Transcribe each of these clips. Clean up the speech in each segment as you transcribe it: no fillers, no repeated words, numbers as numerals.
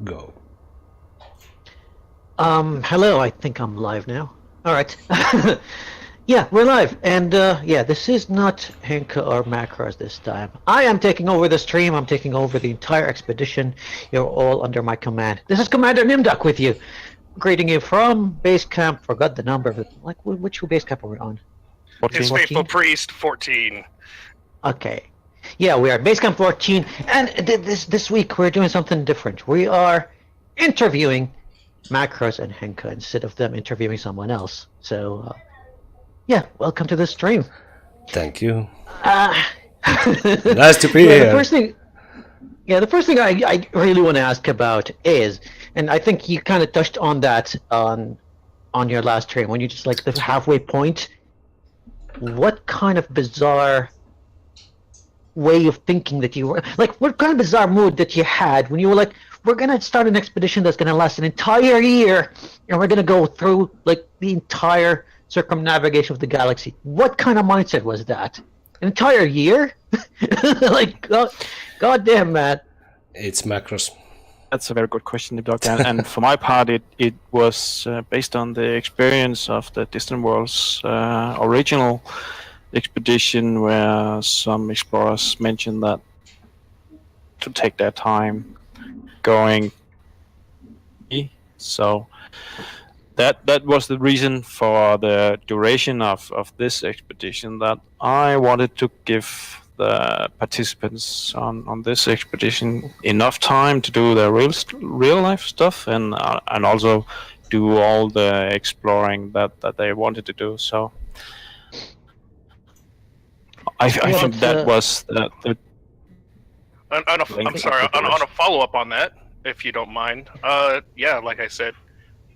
go. Hello, I think I'm live now. Alright. Yeah, we're live. And, yeah, this is not Chankk or Macros this time. I am taking over the stream. I'm taking over the entire expedition. You're all under my command. This is Commander Nimdok with you. Greeting you from Basecamp. Forgot the number of it. Like, which Basecamp are we on? His 14? faithful priest, 14. Okay. Yeah, we are at Basecamp 14. And this week we're doing something different. We are interviewing Macros and Chankk instead of them interviewing someone else. So, yeah, welcome to the stream. Thank you. Nice to be here. The first thing I really want to ask about is, and I think you kind of touched on that on your last stream when you just like the halfway point. What kind of bizarre way of thinking that you were like? What kind of bizarre mood that you had when you were like, we're gonna start an expedition that's gonna last an entire year, and we're gonna go through like the entire circumnavigation of the galaxy? What kind of mindset was that? An entire year? Like, God damn, man. It's Macros. That's a very good question, Nimdok. And for my part, it was based on the experience of the Distant Worlds original expedition, where some explorers mentioned that to take their time going. So that was the reason for the duration of this expedition, that I wanted to give the participants on this expedition enough time to do their real life stuff and also do all the exploring that they wanted to do. So I think that was the I'm sorry, on a follow-up on that, if you don't mind. Yeah, like I said,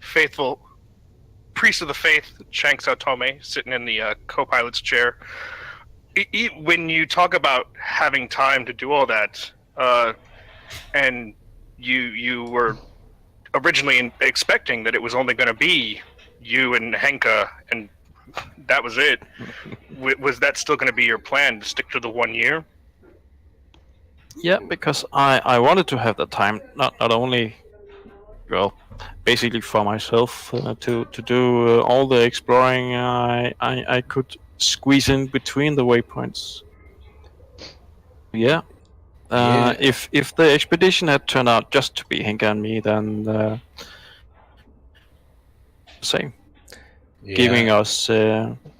faithful priest of the faith, Chankk Saotome, sitting in the co-pilot's chair. When you talk about having time to do all that, and you were originally expecting that it was only going to be you and Chankk, and that was it, was that still going to be your plan, to stick to the 1 year? Yeah, because I wanted to have the time, not only, well, basically for myself, to do all the exploring I could squeeze in between the waypoints. Yeah. If the expedition had turned out just to be Chankk and me, then same. Yeah. Giving us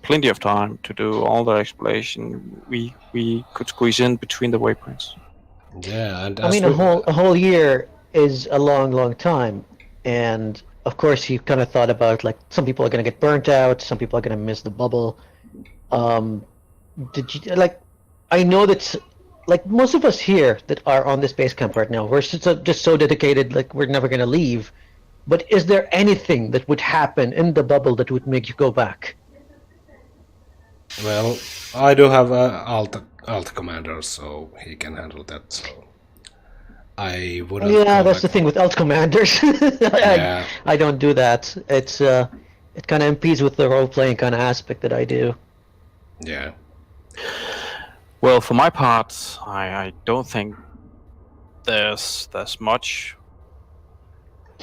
plenty of time to do all the exploration we could squeeze in between the waypoints. Yeah, and I mean, a whole year is a long time, and of course you kind of thought about like some people are going to get burnt out, some people are going to miss the bubble. Did you like? I know that like most of us here that are on this base camp right now, we're just so dedicated, like we're never going to leave. But is there anything that would happen in the bubble that would make you go back? Well, I do have a alt commander, so he can handle that. So I wouldn't. Yeah, that's the thing with alt commanders. Yeah. I don't do that. It's it kind of impedes with the role playing kind of aspect that I do. Yeah. Well, for my part, I don't think there's much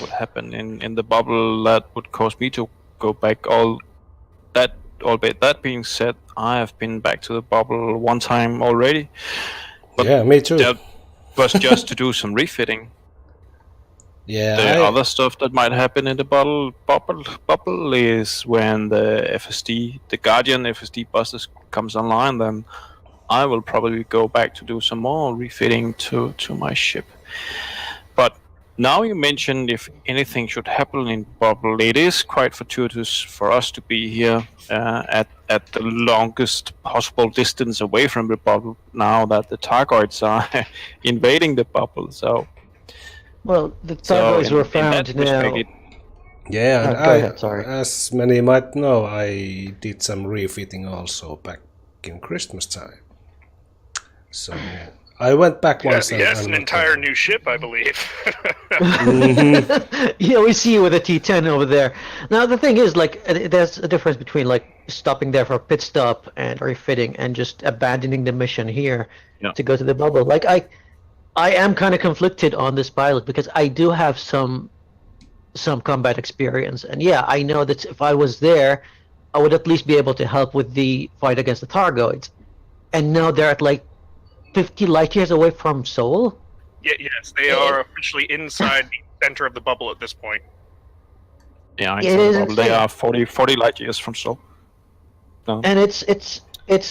would happen in the bubble that would cause me to go back. That being said, I have been back to the bubble one time already. But yeah, me too. That was just to do some refitting. Yeah. The other stuff that might happen in the bubble is when the FSD, the Guardian FSD busters comes online, then I will probably go back to do some more refitting to my ship. But now you mentioned if anything should happen in bubble, it is quite fortuitous for us to be here at the longest possible distance away from the bubble now that the Targoids are invading the bubble. So. Well, the Targoids were found now. Yeah, and go ahead, sorry. As many might know, I did some refitting also back in Christmas time. So I went back once. Yes, an entire new ship, I believe. Mm-hmm. Yeah, we see you with a T10 over there. Now the thing is, like, there's a difference between like stopping there for a pit stop and refitting, and just abandoning the mission here to go to the bubble. Like I am kind of conflicted on this pilot because I do have some combat experience, and yeah, I know that if I was there, I would at least be able to help with the fight against the Targoids. And now they're at like 50 light years away from Seoul. Yes, they are officially inside the center of the bubble at this point. Yeah, It is they are insane. 40 light years from Seoul. No. And it's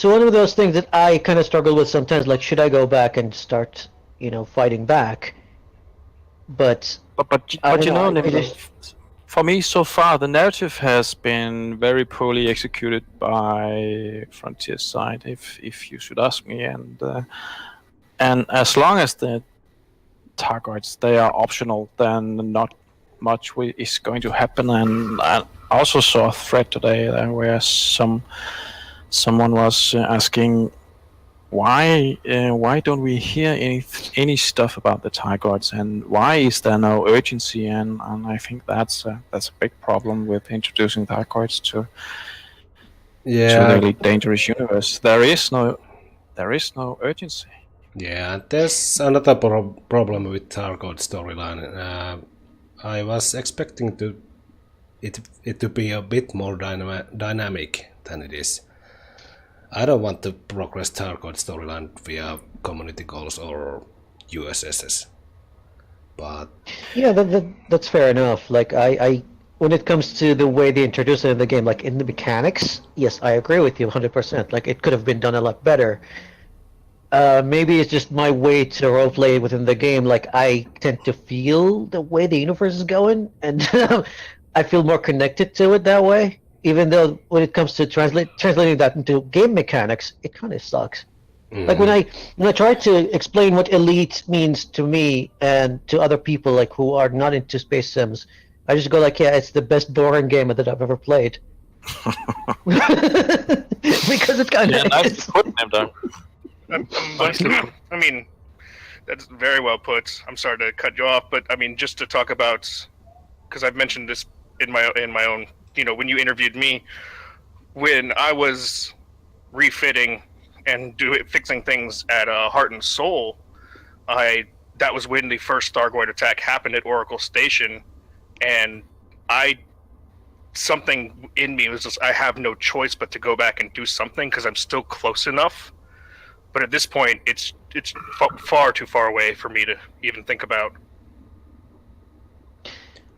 one of those things that I kind of struggle with sometimes. Like, should I go back and start, fighting back? But But I don't you know, know, it Nimdok, is- for me so far, the narrative has been very poorly executed by Frontier's side, if you should ask me. And as long as the targets they are optional, then not much is going to happen. And I also saw a thread today where someone was asking why don't we hear any stuff about the Targoids, and why is there no urgency? And I think that's a big problem with introducing Targoids to a really dangerous universe. There is no urgency. Yeah, there's another problem with Targoid storyline. I was expecting it to be a bit more dynamic than it is. I don't want to progress Targoid storyline via community goals or USSs. But yeah, that's fair enough. Like I when it comes to the way they introduce it in the game, like in the mechanics, yes, I agree with you 100%. Like it could have been done a lot better. Maybe it's just my way to roleplay within the game. Like I tend to feel the way the universe is going, and I feel more connected to it that way. Even though when it comes to translating that into game mechanics, it kind of sucks. Like when I try to explain what elite means to me and to other people like who are not into space sims, I just go like, yeah, it's the best boring game that I've ever played. Because it's kind of Nice to put them down. I mean, that's very well put. I'm sorry to cut you off, but I mean, just to talk about, because I've mentioned this in my own, when you interviewed me, when I was refitting and fixing things at Heart and Soul, that was when the first Thargoid attack happened at Oracle Station, and something in me was just, I have no choice but to go back and do something because I'm still close enough. But at this point, it's far too far away for me to even think about.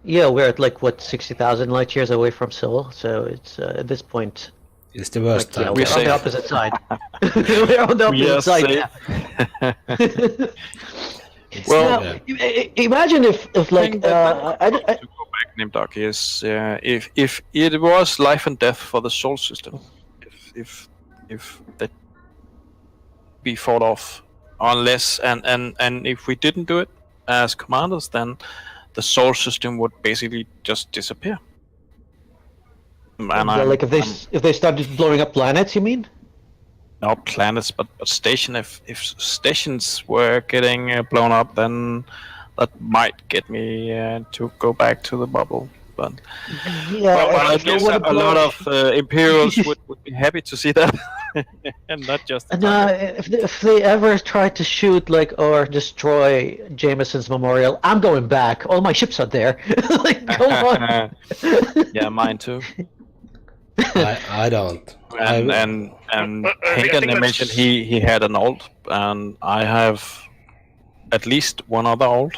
Yeah, we're at like what 60,000 light years away from Seoul, so it's at this point. it's the worst Yeah, time. we're on the opposite side. We're on the opposite side. Yeah. Well, Now, imagine if like to go back, Nimdok, is if it was life and death for the Sol system, if that be fought off, unless and if we didn't do it as commanders, then the Sol system would basically just disappear. And like if they started blowing up planets, you mean? not planets, but station. If stations were getting blown up, then that might get me to go back to the bubble. But Yeah, I if they guess wanna a lot blow- of Imperials would be happy to see that, and not just. And if they ever try to shoot like or destroy Jamesons Memorial, I'm going back. All my ships are there. Like, come on. Yeah, mine too. I don't. And I Henken think that's- mentioned he had an alt, and I have at least one other alt.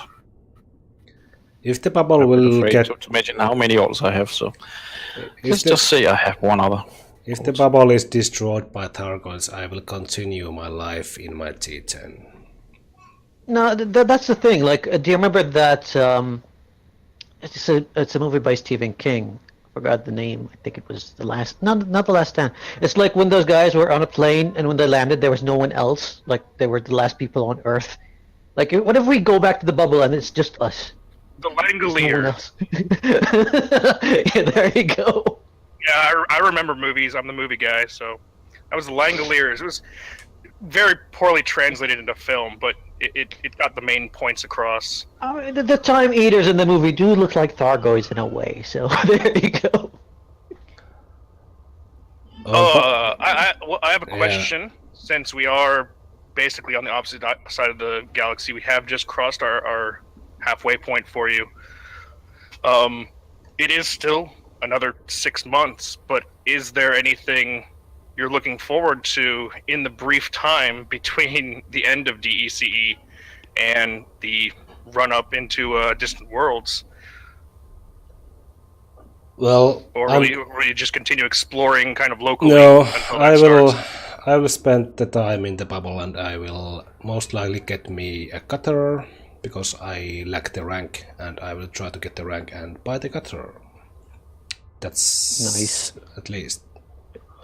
If the bubble I'm will afraid get, to mention how many alts I have, so if let's the, just say I have one other. if the bubble is destroyed by Thargoids, I will continue my life in my T10. No, that's the thing. Like, do you remember that? It's a movie by Stephen King. I forgot the name. I think it was the last. Not the last stand. It's like when those guys were on a plane, and when they landed, there was no one else. Like they were the last people on Earth. Like, what if we go back to the bubble and it's just us? The No one Langolier. else. Yeah, there you go. Yeah, I remember movies. I'm the movie guy, so that was the Langoliers. It was very poorly translated into film, but it got the main points across. The time eaters in the movie do look like Thargoids in a way, so there you go. I have a question. Since we are basically on the opposite side of the galaxy. We have just crossed our halfway point for you. It is still another 6 months, but is there anything you're looking forward to in the brief time between the end of DECE and the run up into Distant Worlds? Well, or will you just continue exploring kind of locally? No, until that starts? I will spend the time in the bubble, and I will most likely get me a cutter because I lack the rank, and I will try to get the rank and buy the cutter. That's nice. At least.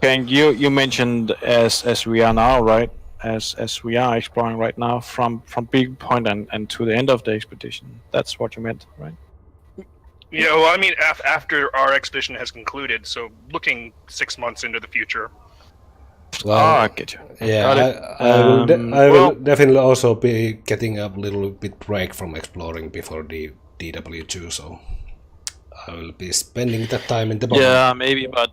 And you mentioned as we are now, right? As we are exploring right now from Big Point and to the end of the expedition. That's what you meant, right? Yeah, well, I mean, after our expedition has concluded, so looking 6 months into the future. Well, I get you. Yeah, I will definitely also be getting a little bit break from exploring before the DW2, so I will be spending that time in the bubble. Yeah, maybe, but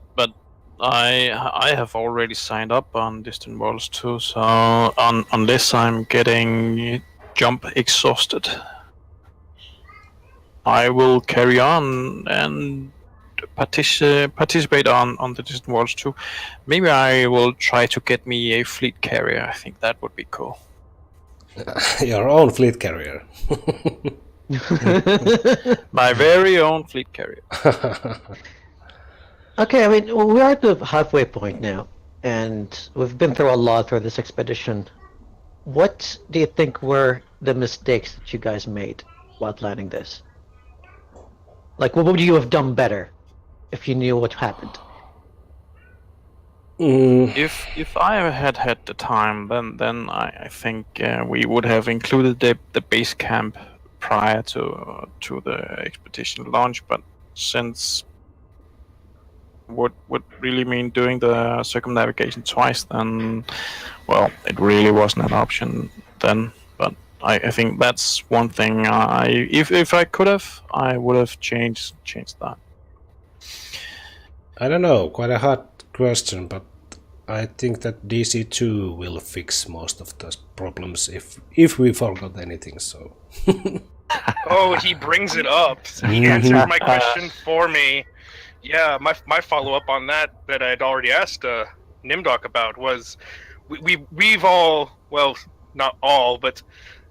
I have already signed up on Distant Worlds too, so unless I'm getting jump exhausted, I will carry on and participate on the Distant Worlds too. Maybe I will try to get me a fleet carrier. I think that would be cool. Your own fleet carrier. My very own fleet carrier. Okay, I mean, we're at the halfway point now, and we've been through a lot through this expedition. What do you think were the mistakes that you guys made while planning this? Like, what would you have done better if you knew what happened? If I had the time, then I think we would have included the base camp prior to the expedition launch. But since would really mean doing the circumnavigation twice, then well, it really wasn't an option then. But I think that's one thing. If I could have, I would have changed that. I don't know, quite a hard question, but I think that DC2 will fix most of those problems if we forgot anything. So. Oh, he brings it up. He answered my question for me. Yeah, my follow-up on that I'd already asked Nimdok about was we've all, well, not all, but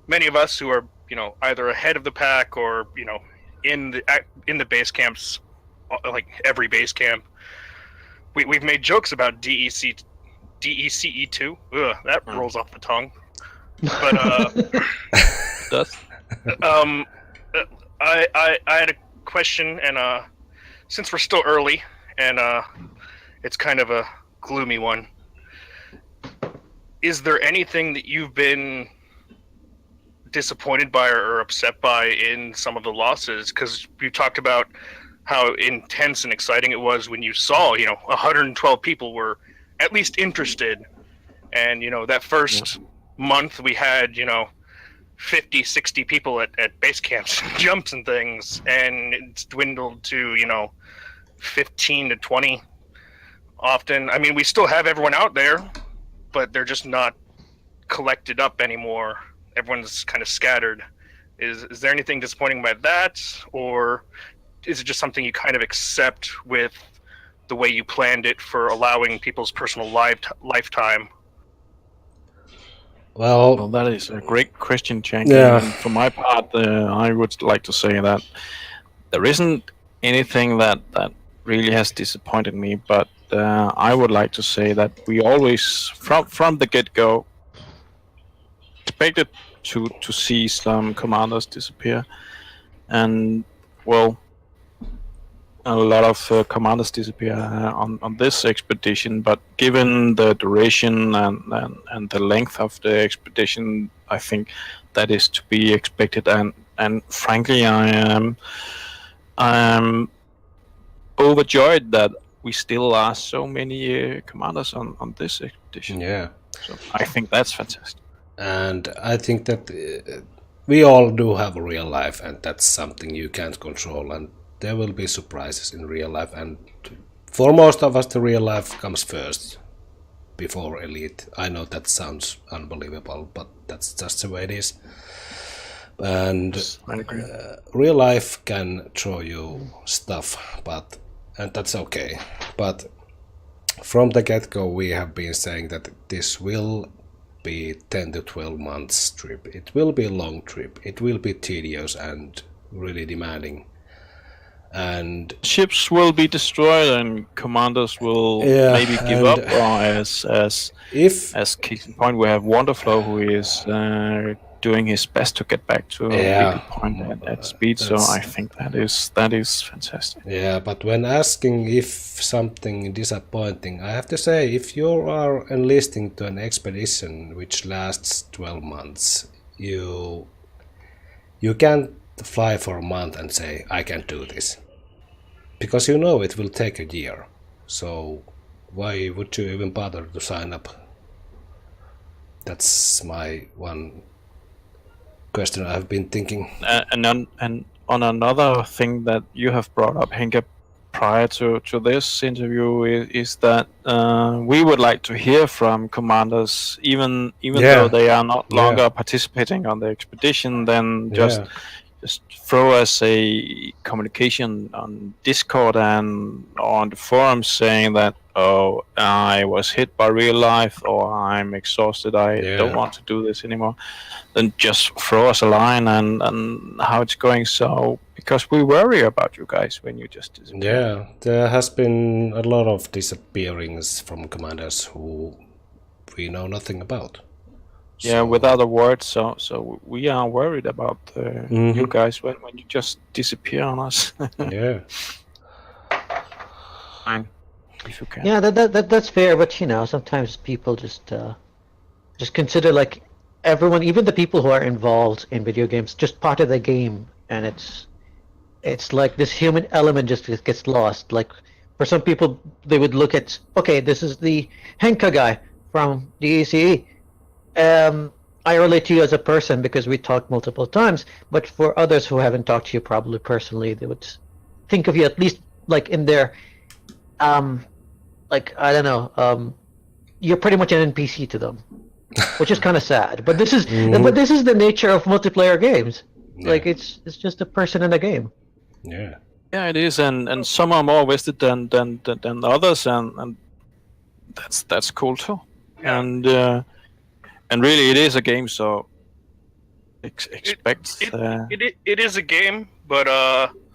many of us who are, either ahead of the pack or, in the base camps, like every base camp, we've made jokes about DECE2. Ugh, that rolls off the tongue. But Does? I had a question, and since we're still early, and it's kind of a gloomy one, is there anything that you've been disappointed by or upset by in some of the losses? Because you talked about how intense and exciting it was when you saw, 112 people were at least interested, and that first month we had 50, 60 people at base camps and jumps and things, and it's dwindled to 15 to 20 often. I mean, we still have everyone out there, but they're just not collected up anymore. Everyone's kind of scattered. Is there anything disappointing about that, or is it just something you kind of accept with the way you planned it for allowing people's personal lifetime? Well, that is a great question, Chankk. Yeah. And for my part, I would like to say that there isn't anything that really has disappointed me, but I would like to say that we always, from the get-go, expected to see some commanders disappear, and well, a lot of commanders disappear on this expedition. But given the duration and the length of the expedition, I think that is to be expected. And frankly, I am overjoyed that we still are so many commanders on this expedition. Yeah. So I think that's fantastic. And I think that we all do have a real life, and that's something you can't control, and there will be surprises in real life, and for most of us the real life comes first. before Elite. I know that sounds unbelievable, but that's just the way it is. And real life can throw you stuff, and that's okay. But from the get-go, we have been saying that this will be 10 to 12 months trip. It will be a long trip. It will be tedious and really demanding. And ships will be destroyed, and commanders will maybe give up. Or as case in point, we have Wonderflow, who is doing his best to get back to a point at speed. So I think that is fantastic. Yeah, but when asking if something disappointing, I have to say, if you are enlisting to an expedition which lasts 12 months, you can't fly for a month and say, I can't do this. Because you know it will take a year. So why would you even bother to sign up? That's my one question I've been thinking. And on another thing that you have brought up, Henke, prior to this interview, is that we would like to hear from commanders, even though they are not longer participating on the expedition, then just throw us a communication on Discord and on the forums saying that, oh, I was hit by real life, or I'm exhausted, I don't want to do this anymore. Then just throw us a line and how it's going. So, because we worry about you guys when you just disappear. Yeah, there has been a lot of disappearings from commanders who we know nothing about. Yeah, without a word. So we are worried about you guys when you just disappear on us. Yeah. Fine, if you can. Yeah, that's fair. But sometimes people just consider like everyone, even the people who are involved in video games, just part of the game, and it's like this human element just gets lost. Like for some people, they would look at, okay, this is the Henke guy from DECE. I relate to you as a person because we talked multiple times, but for others who haven't talked to you probably personally, they would think of you at least like in their, like, I don't know, you're pretty much an NPC to them, which is kind of sad. But this is the nature of multiplayer games. Yeah. Like it's just a person in a game. Yeah. Yeah, it is, and some are more vested than others, and that's cool too. Yeah. And really, it is a game, so expect. It is a game, but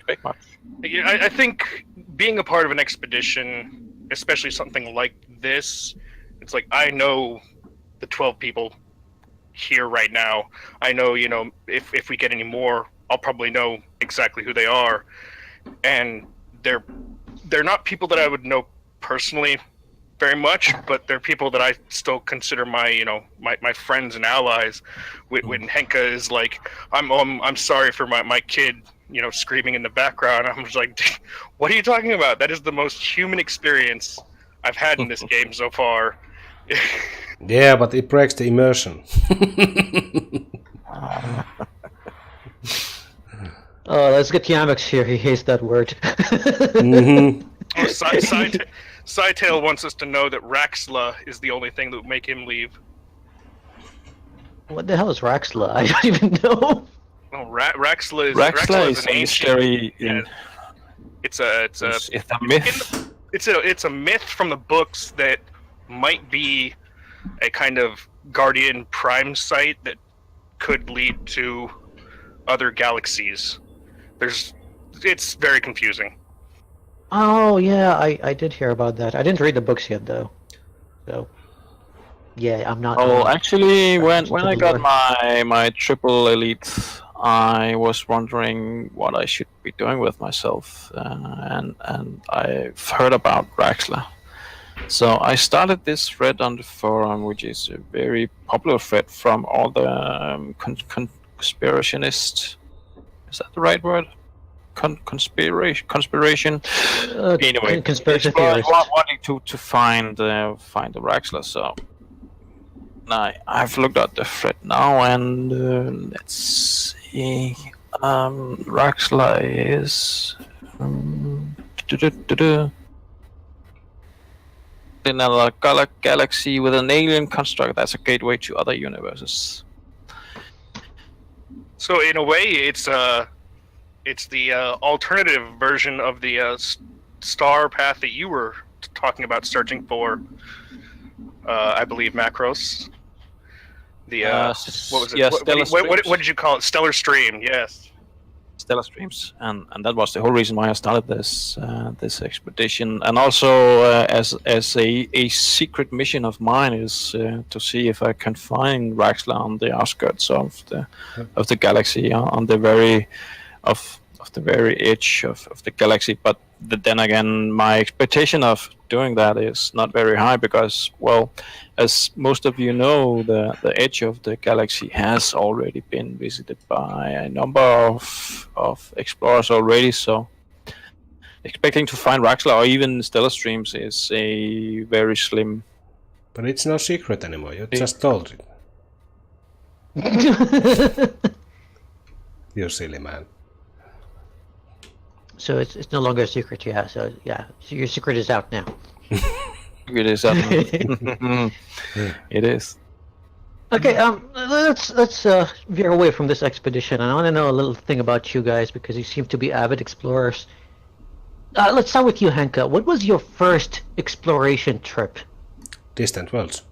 expect much. I think being a part of an expedition, especially something like this, it's like I know the 12 people here right now. I know, if we get any more, I'll probably know exactly who they are, and they're not people that I would know personally very much, but they're people that I still consider my my friends and allies. When Henke is like, I'm sorry for my kid, screaming in the background, I'm just like, what are you talking about? That is the most human experience I've had in this game so far. Yeah, but it breaks the immersion. Oh, let's get Yamix here. He hates that word. Cytail wants us to know that Raxla is the only thing that would make him leave. What the hell is Raxla? I don't even know. Oh, Raxla is an ancient. Scary. Yeah, it's a myth. It's a myth from the books that might be a kind of Guardian Prime site that could lead to other galaxies. It's very confusing. Oh yeah, I did hear about that. I didn't read the books yet though. So yeah, I'm not. Oh, actually, when I got my triple elite, I was wondering what I should be doing with myself, and I've heard about Raxla. So I started this thread on the forum, which is a very popular thread from all the conspirationists. Is that the right word? Conspiration. Anyway, conspiracy theorists. Wanting to find the Raxla. So I've looked at the thread now, and let's see. Raxla is. in another galaxy with an alien construct that's a gateway to other universes. So in a way, it's the alternative version of the star path that you were talking about searching for. I believe Macros. The what was it? Yeah, what did you call it? Stellar Stream. Yes. Stellar streams, and that was the whole reason why I started this expedition, and also as a secret mission of mine is to see if I can find Raxxla on the outskirts of the galaxy, on the very edge of the galaxy. But then again, my expectation of doing that is not very high because, well, as most of you know, the edge of the galaxy has already been visited by a number of explorers already. So expecting to find Raxxla or even stellar streams is a very slim. But it's no secret anymore. You just told it. You silly man. So it's no longer a secret, yeah. So your secret is out now. It is. It is. Okay, let's veer away from this expedition. I want to know a little thing about you guys because you seem to be avid explorers. Let's start with you, Hanka. What was your first exploration trip? Distant worlds.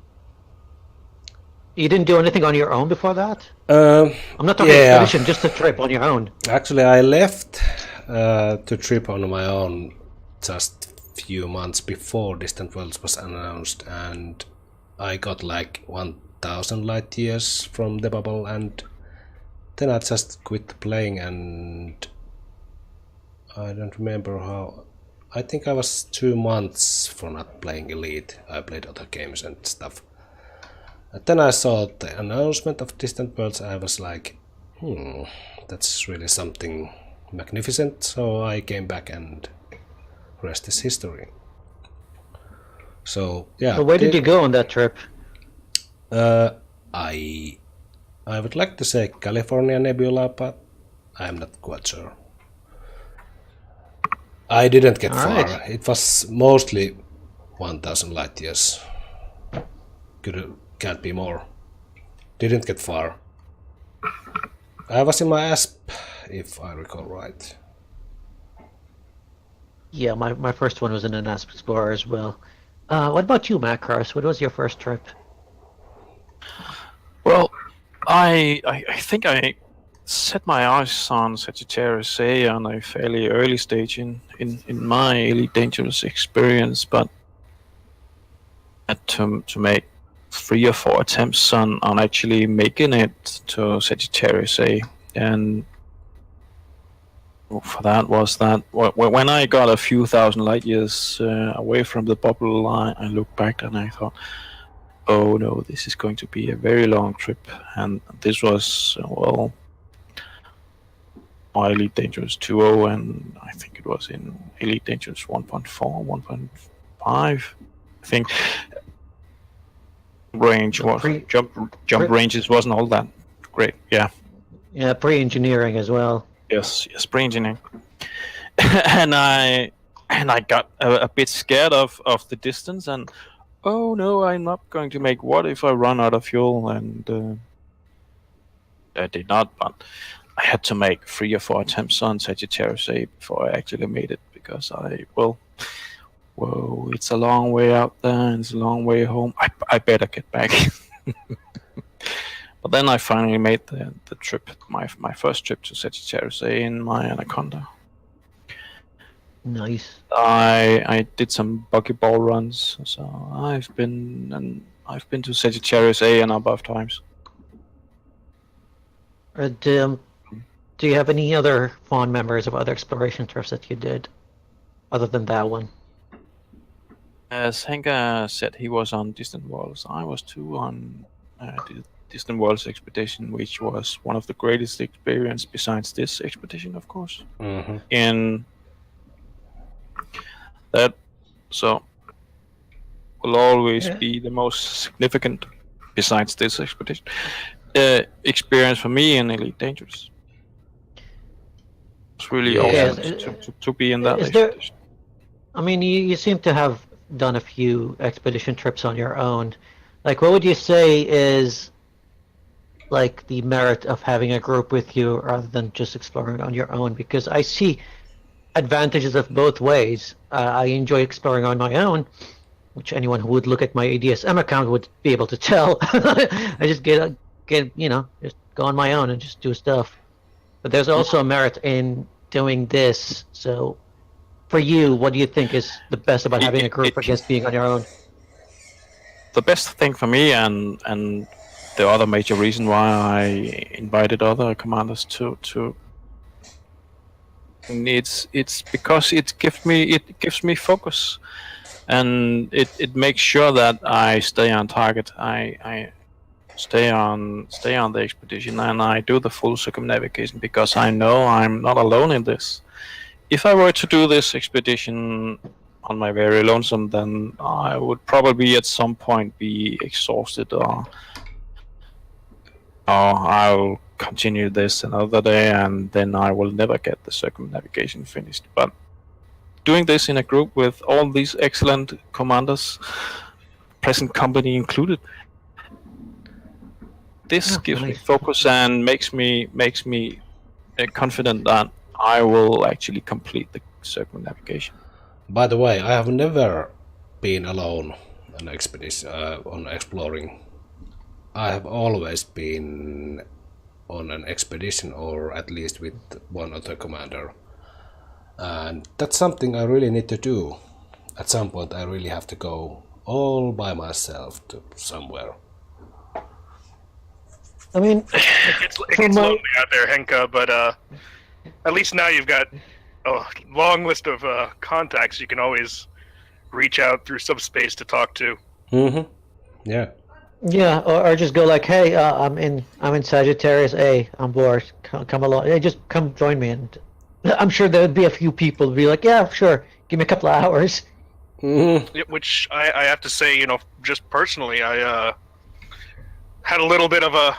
You didn't do anything on your own before that? I'm not talking expedition, just a trip on your own. Actually, I left to trip on my own just few months before Distant Worlds was announced, and I got like 1,000 light years from the bubble, and then I just quit playing, and I don't remember how. I think I was 2 months for not playing Elite. I played other games and stuff. And then I saw the announcement of Distant Worlds. I was like, that's really something magnificent. So I came back, and rest is history. So yeah. So where did you go on that trip? I would like to say California Nebula, but I'm not quite sure. I didn't get far. Right. It was mostly 1,000 light years. Can't be more. Didn't get far. I was in my ASP, if I recall right. Yeah, my first one was in an ASP Explorer as well. What about you, Macros? What was your first trip? Well, I think I set my eyes on Sagittarius A on a fairly early stage in my Elite Dangerous experience, but I had to make 3 or 4 attempts on actually making it to Sagittarius A, and for that was that when I got a few thousand light years away from the bubble, I looked back and I thought, oh no, this is going to be a very long trip. And this was, well, my Elite Dangerous 2.0, and I think it was in Elite Dangerous 1.4, 1.5, I think. Range was jump ranges wasn't all that great. Yeah, pre-engineering as well. Yes, pre-engineering. and I got a bit scared of the distance, and oh no, I'm not going to make. What if I run out of fuel? And I did not, but I had to make 3 or 4 attempts on Sagittarius A before I actually made it, because whoa, it's a long way out there, and it's a long way home. I better get back. But then I finally made the trip, my first trip to Sagittarius A in my Anaconda. Nice. I did some buckyball runs, so I've been to Sagittarius A and above times. Do you have any other fond memories of other exploration trips that you did, other than that one? As Hanka said, he was on Distant Worlds. I was too on the Distant Worlds expedition, which was one of the greatest experience besides this expedition, of course. Mm-hmm. In that, so will always be the most significant besides this expedition experience for me in Elite Dangerous. It's really awesome to be in that expedition. I mean, you seem to have done a few expedition trips on your own. Like, what would you say is like the merit of having a group with you rather than just exploring on your own? Because I see advantages of both ways. I enjoy exploring on my own, which anyone who would look at my ADSM account would be able to tell. I just get just go on my own and just do stuff. But there's also a merit in doing this. So, for you, what do you think is the best about having a group against being on your own? The best thing for me, and the other major reason why I invited other commanders to it's because it gives me focus, and it makes sure that I stay on target. I stay on the expedition, and I do the full circumnavigation because I know I'm not alone in this. If I were to do this expedition on my very lonesome, then I would probably at some point be exhausted, or I'll continue this another day, and then I will never get the circumnavigation finished. But doing this in a group with all these excellent commanders, present company included, this gives me focus and makes me confident that I will actually complete the circumnavigation. By the way, I have never been alone on expedition on exploring. I have always been on an expedition, or at least with one other commander. And that's something I really need to do. At some point I really have to go all by myself to somewhere. I mean, it gets lonely out there, Henka, but at least now you've got a long list of contacts you can always reach out through Subspace to talk to. Mm-hmm. Yeah. Yeah, or just go like, hey, I'm in Sagittarius A. I'm bored. Come along. Hey, just come join me, and I'm sure there would be a few people who'd be like, yeah, sure. Give me a couple of hours. Mm-hmm. Which I have to say, just personally, I had a little bit of a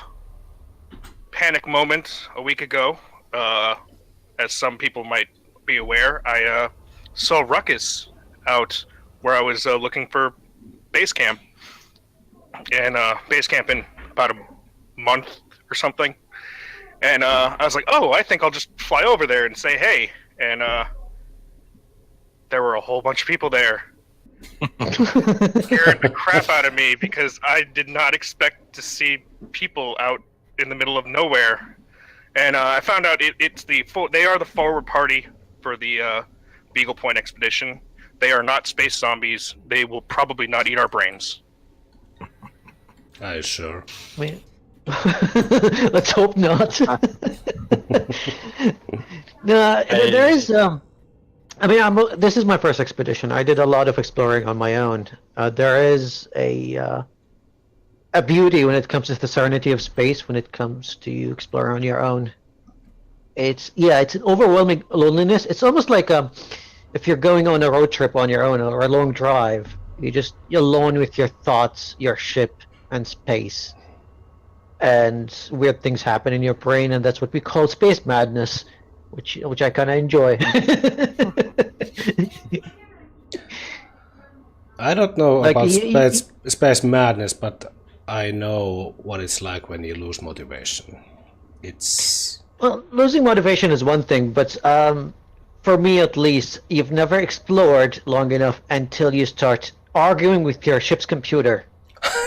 panic moment a week ago. As some people might be aware, I saw Ruckus out where I was looking for Basecamp. And Basecamp in about a month or something. And I was like, oh, I think I'll just fly over there and say hey. And there were a whole bunch of people there. Scared the crap out of me because I did not expect to see people out in the middle of nowhere. And I found out they are the forward party for the Beagle Point expedition. They are not space zombies. They will probably not eat our brains. Are you sure? I mean, let's hope not. No, there is. I mean, this is my first expedition. I did a lot of exploring on my own. There is a beauty when it comes to the serenity of space. When it comes to you exploring on your own, it's an overwhelming loneliness. It's almost like if you're going on a road trip on your own or a long drive. You're alone with your thoughts, your ship, and space, and weird things happen in your brain, and that's what we call space madness, which I kind of enjoy. I don't know about space madness, but I know what it's like when you lose motivation. Well, losing motivation is one thing, but for me at least, you've never explored long enough until you start arguing with your ship's computer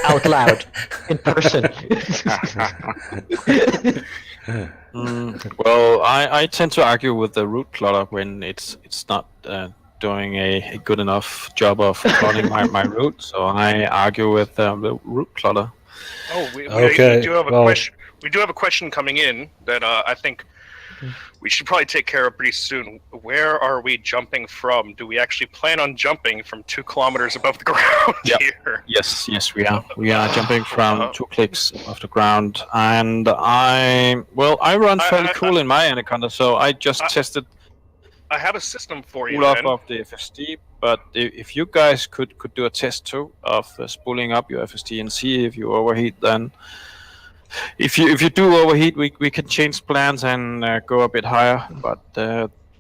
out loud in person. Well, I tend to argue with the route clutter when it's not doing a good enough job of plotting my route, so I argue with the route clutter. Oh, we do have a question coming in that I think we should probably take care of pretty soon. Where are we jumping from? Do we actually plan on jumping from 2 kilometers above the ground here? Yes, we are. We are jumping from 2 clicks off the ground, and I run fairly cool in my Anaconda, so I just tested. I have a system for you. Spool up of the FSD, but if you guys could do a test too of spooling up your FSD and see if you overheat, then. If you do overheat, we can change plans and go a bit higher. But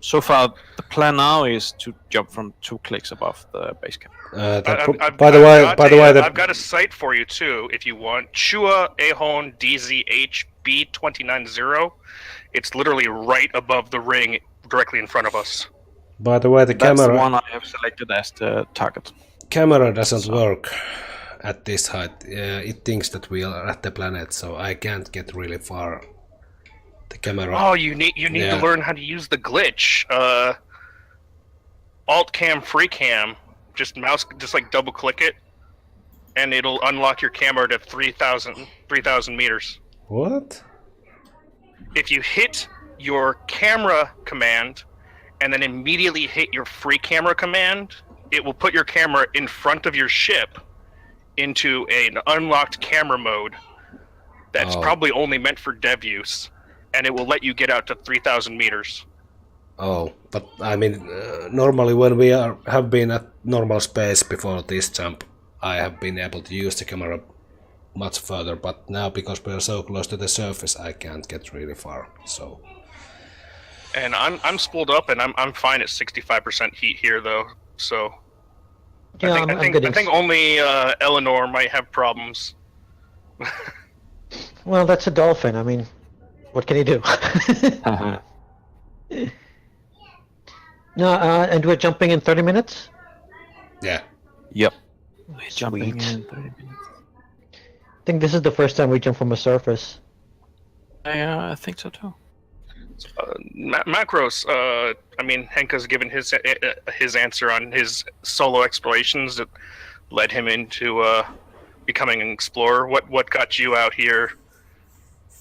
so far, the plan now is to jump from 2 clicks above the base camp. By the way, I've got a site for you too if you want. Chua Ahon DZH B290. It's literally right above the ring, directly in front of us. By the way, the That's camera. the one I have selected as the target. Camera doesn't work at this height. It thinks that we are at the planet, so I can't get really far. The camera. Oh, you need to learn how to use the glitch. Alt cam, free cam. Just like double click it, and it'll unlock your camera to 3,000 meters. What? If you hit your camera command, and then immediately hit your free camera command, it will put your camera in front of your ship into an unlocked camera mode that's probably only meant for dev use, and it will let you get out to 3,000 meters. Oh, but I mean, normally when we have been at normal space before this jump, I have been able to use the camera much further, but now because we are so close to the surface, I can't get really far. So. And I'm spooled up, and I'm fine at 65% heat here, though. So. Yeah, I think only Eleanor might have problems. Well, that's a dolphin. I mean, what can he do? No, and we're jumping in 30 minutes? Yeah. Yep. Sweet. Jumping in 30 minutes. I think this is the first time we jump from a surface. I think so too. Macros, I mean, Henka's given his answer on his solo explorations that led him into becoming an explorer. What got you out here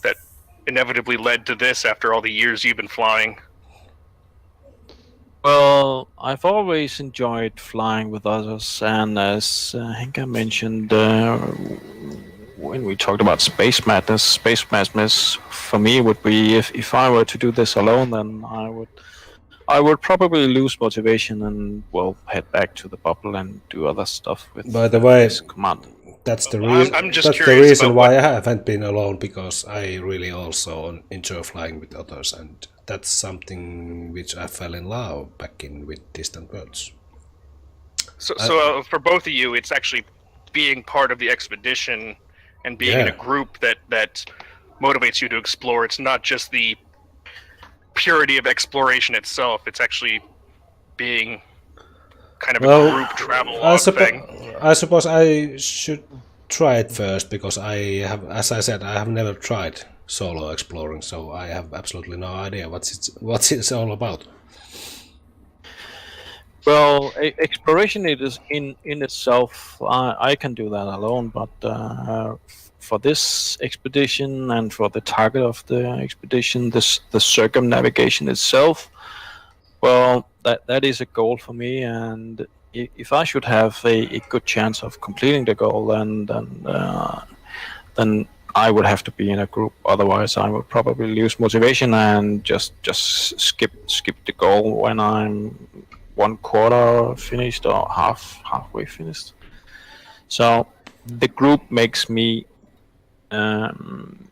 that inevitably led to this after all the years you've been flying? Well, I've always enjoyed flying with others, and as Henka mentioned when we talked about space madness for me would be if I were to do this alone, then I would probably lose motivation and head back to the bubble and do other stuff with. By the way, command. That's the reason. I'm just that's curious the reason about why I haven't been alone, because I really also enjoy flying with others, and that's something which I fell in love back in with Distant Worlds. So for both of you, it's actually being part of the expedition and being in a group that motivates you to explore. It's not just the purity of exploration itself. It's actually being kind of a group travel thing. I suppose I should try it first, because I have, as I said, I have never tried solo exploring, so I have absolutely no idea what's it's all about. Well, exploration it is in itself. I can do that alone, but for this expedition and for the target of the expedition, the circumnavigation itself, well, that is a goal for me. And if I should have a good chance of completing the goal, then I would have to be in a group. Otherwise, I would probably lose motivation and just skip the goal when I'm 1/4 finished or halfway finished. So the group makes me on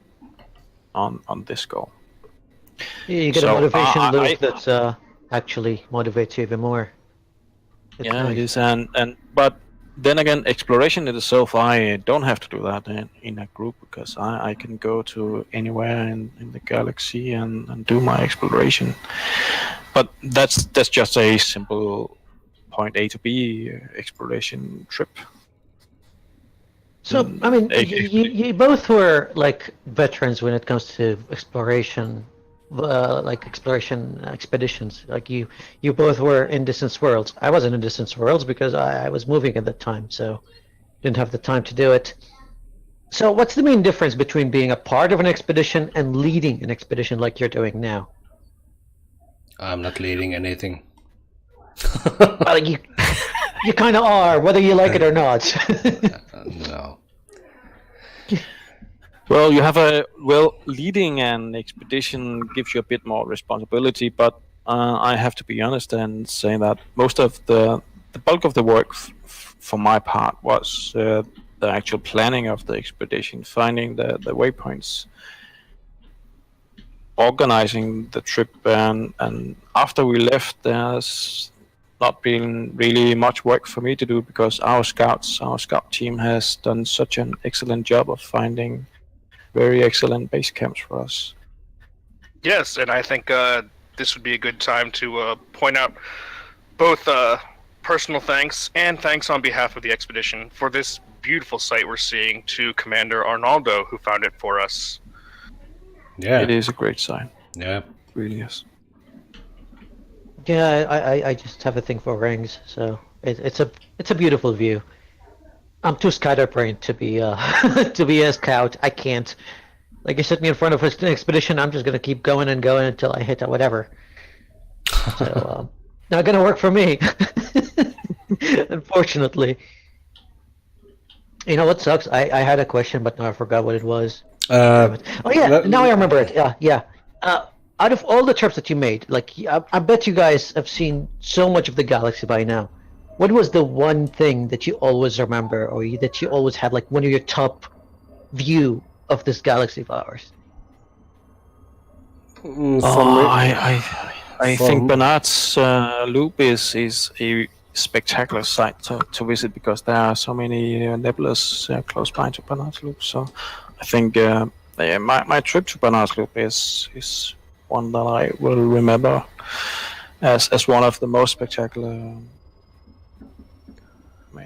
this goal. You get a motivation loop that's actually motivates you even more. It's nice. It is, but then again, exploration itself, I don't have to do that in a group, because I can go to anywhere in the galaxy and do my exploration. But that's just a simple point A to B exploration trip. So, I mean, you both were like veterans when it comes to exploration, like exploration expeditions. Like you both were in Distant Worlds. I wasn't in Distant Worlds because I was moving at the time, so didn't have the time to do it. So what's the main difference between being a part of an expedition and leading an expedition like you're doing now? I'm not leading anything. Well, you kind of are, whether you like it or not. No. Well, leading an expedition gives you a bit more responsibility, but I have to be honest and say that most of the bulk of the work for my part was the actual planning of the expedition, finding the waypoints. organizing the trip, and after we left, there's not been really much work for me to do because our scout team has done such an excellent job of finding very excellent base camps for us. Yes, and I think this would be a good time to point out both personal thanks and thanks on behalf of the expedition for this beautiful site we're seeing to Commander Arnaldo, who found it for us. Yeah. It is a great sign. Yeah. It really is. Yeah, I just have a thing for rings, so it's a beautiful view. I'm too scatterbrained to be to be a scout. I can't. Like, you set me in front of an expedition, I'm just gonna keep going and going until I hit whatever. So not gonna work for me, unfortunately. You know what sucks? I had a question, but now I forgot what it was. Oh yeah, now I remember it. Yeah. Out of all the trips that you made, like I bet you guys have seen so much of the galaxy by now. What was the one thing that you always remember, or that you always had, like one of your top view of this galaxy of ours? I think Bernard's loop is a spectacular site to visit because there are so many nebulas close by to Bernard's loop. So I think my trip to Bernard's loop is one that I will remember as one of the most spectacular.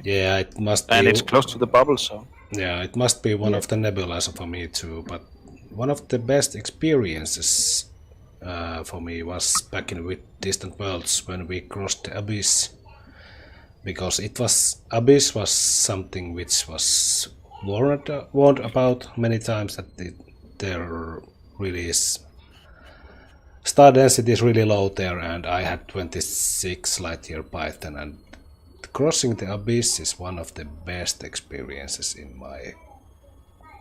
Yeah, it must be. And it's close to the bubble, so. Yeah, it must be one of the nebulas for me too. But one of the best experiences for me was back in with Distant Worlds when we crossed the Abyss, because Abyss was something which was warned about many times, that there really is star density is really low there, and I had 26 light year Python, and crossing the Abyss is one of the best experiences in my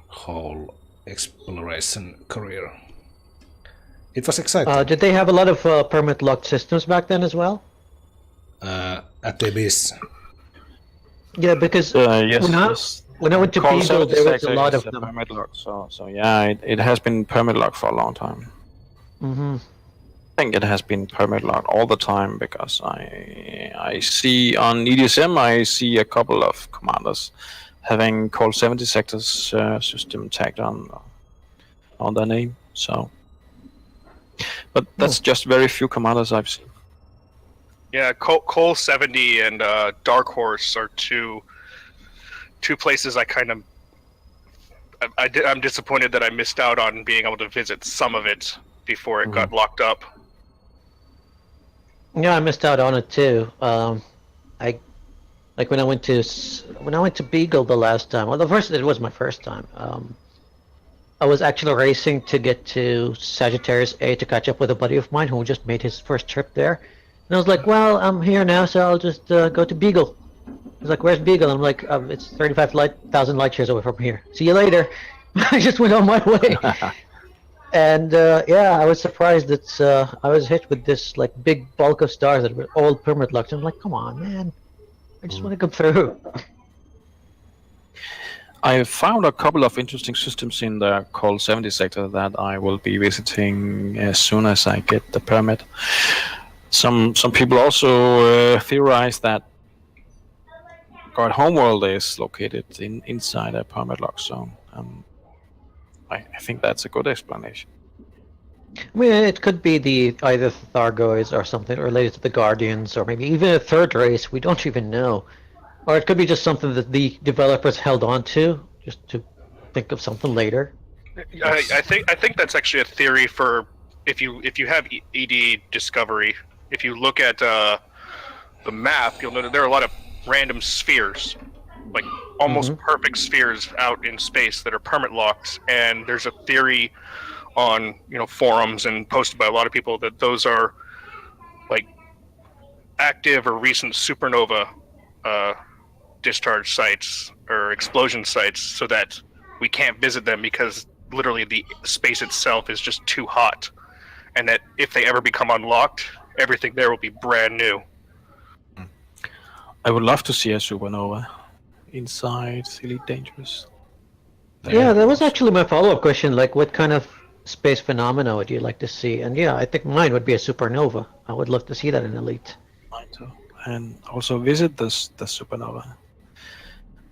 whole exploration career. It was exciting. Did they have a lot of permit locked systems back then as well? At the Abyss. Yeah, because yes. when I went to Beagle, there was a lot of them. Permit lock, so yeah, it has been permit locked for a long time. Mm-hmm. I think it has been permit locked all the time because I see on EDSM I see a couple of commanders having Call 70 sectors system tagged on their name. So, but that's just very few commanders I've seen. Yeah, Cole 70 and Dark Horse are two places I kind of. I'm disappointed that I missed out on being able to visit some of it before it got locked up. Yeah, I missed out on it too. When I went to Beagle the last time. Well, it was my first time. I was actually racing to get to Sagittarius A to catch up with a buddy of mine who just made his first trip there. And I was like, well, I'm here now, so I'll just go to Beagle. He's like, where's Beagle? And I'm like, it's 35,000 light years away from here. See you later. I just went on my way. And yeah, I was surprised that I was hit with this like big bulk of stars that were all permit locked. I'm like, come on, man. I just want to come through. I found a couple of interesting systems in the Call 70 sector that I will be visiting as soon as I get the permit. Some people also theorize that God Homeworld is located inside a permit lock zone. I think that's a good explanation. I mean, it could be either Thargoids or something related to the Guardians, or maybe even a third race. We don't even know. Or it could be just something that the developers held on to, just to think of something later. I think that's actually a theory for if you have ED Discovery. If you look at the map, you'll know that there are a lot of random spheres, like almost perfect spheres out in space that are permit locked. And there's a theory on forums and posted by a lot of people that those are like active or recent supernova discharge sites or explosion sites, so that we can't visit them because literally the space itself is just too hot, and that if they ever become unlocked, everything there will be brand new. I would love to see a supernova inside Elite Dangerous. Yeah, that was actually my follow-up question. Like, what kind of space phenomena would you like to see? And yeah, I think mine would be a supernova. I would love to see that in Elite. Mine too. And also visit the supernova.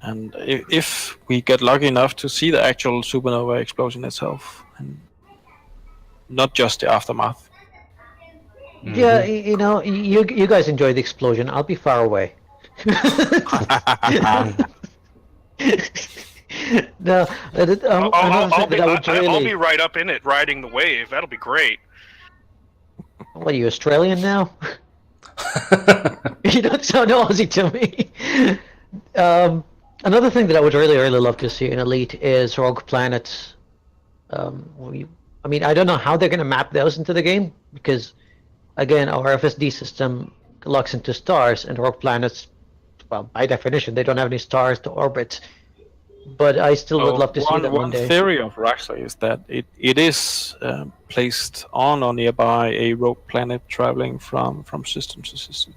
And if we get lucky enough to see the actual supernova explosion itself, and not just the aftermath. Yeah, you know, you guys enjoy the explosion. I'll be far away. No, I'll be right up in it, riding the wave. That'll be great. What are you, Australian now? You don't sound Aussie to me. Another thing that I would really love to see in Elite is rogue planets. I mean, I don't know how they're going to map those into the game because, again, our FSD system locks into stars, and rogue planets, well, by definition, they don't have any stars to orbit. But I still would love to see that one day. One theory of Raxxla is that it is placed on or nearby a rogue planet traveling from system to system.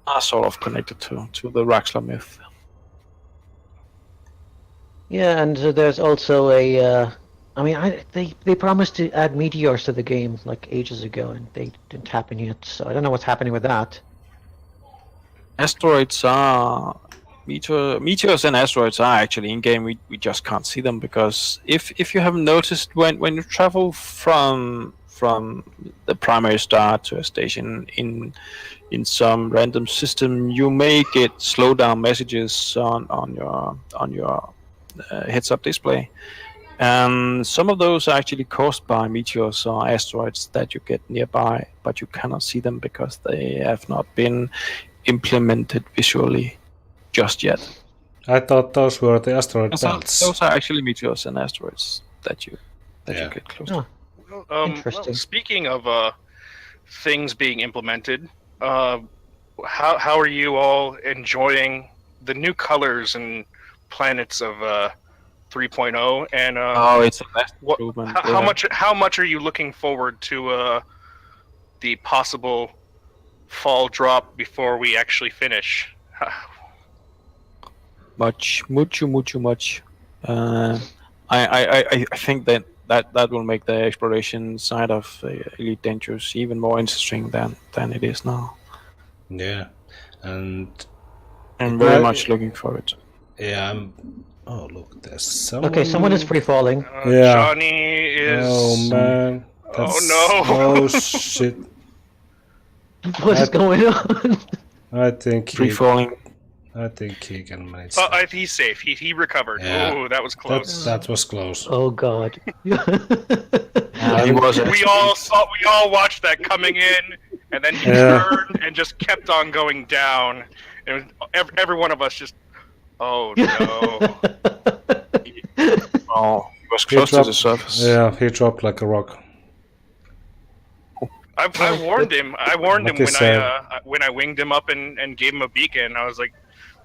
Are sort of connected to the Raxxla myth. Yeah, and there's also a. I mean, they promised to add meteors to the game like ages ago, and they didn't happen yet. So I don't know what's happening with that. Asteroids are meteors and asteroids are actually in game. We just can't see them because if you haven't noticed, when you travel from the primary star to a station in some random system, you may get slowdown messages on your heads-up display. And some of those are actually caused by meteors or asteroids that you get nearby, but you cannot see them because they have not been implemented visually just yet. I thought those were the asteroid belts. Those are actually meteors and asteroids that you get close to. Interesting. Well, speaking of things being implemented, how are you all enjoying the new colors and planets of 3.0? And it's a vast improvement. How much are you looking forward to the possible fall drop before we actually finish? Much. I think that will make the exploration side of Elite Dangerous even more interesting than it is now. Yeah, and I'm very much looking forward to it. Yeah, oh look, there's someone. Okay, someone is free falling. Yeah. Johnny is. Oh man. Oh no. Oh shit. What is going on? I think Free falling. I think he can manage. He's safe. He recovered. Yeah. Oh, that was close. That was close. Oh god. He was. We all watched that coming in, and then he turned and just kept on going down. And every one of us just, oh no. Oh, he was close to the surface. Yeah, he dropped like a rock. I warned him. I warned him Like when I winged him up and gave him a beacon. I was like,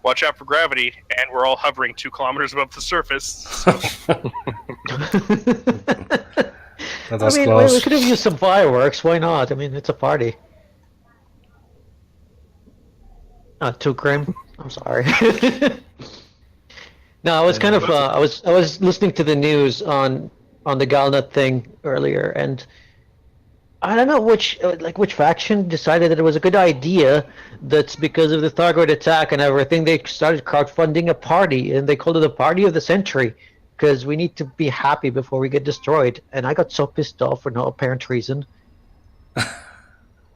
"Watch out for gravity!" And we're all hovering 2 kilometers above the surface. So. That was I mean, close. we could have used some fireworks. Why not? I mean, it's a party. Not too grim. I'm sorry. No, I was kind of. I was listening to the news on the Galnet thing earlier, and I don't know which faction decided that it was a good idea. That's because of the Thargoid attack and everything. They started crowdfunding a party, and they called it the Party of the Century, because we need to be happy before we get destroyed. And I got so pissed off for no apparent reason.